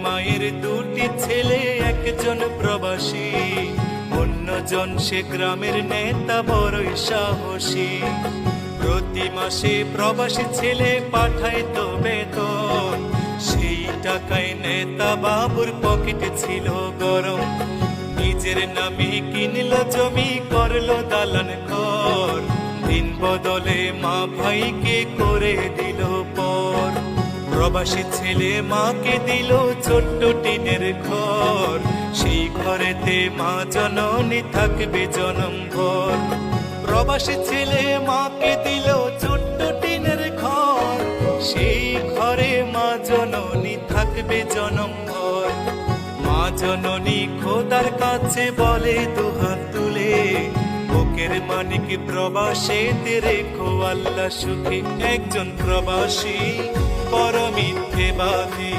মায়ের দুটি ছেলে, একজন প্রবাসী, অন্যজন সে গ্রামের নেতা বড়ই সাহসী। প্রতি মাসে প্রবাসী ছেলে পাঠাইতো বেতন, সেই টাকায় নেতা বাবুর পকেটে ছিল গরম। নিজের নামে কিনলো জমি, করলো দালান ঘর, দিন বদলে মা ভাইকে করে দিল পর। প্রবাসী ছেলে মাকে দিল ছোট্ট টিনের ঘর, সেই ঘরেতে মা জননী থাকবে জনম ভর। প্রবাসী ছেলে মাকে দিল ছোট্ট টিনের ঘর, সেই ঘরে মা জননী থাকবে জনম ভর। মা জননী খোদার কাছে বলে দুহাত তুলে, বুকের মানিক প্রবাসীতে রেখো আল্লাহ সুখে। একজন প্রবাসী বড় মিথ্যেবাদী,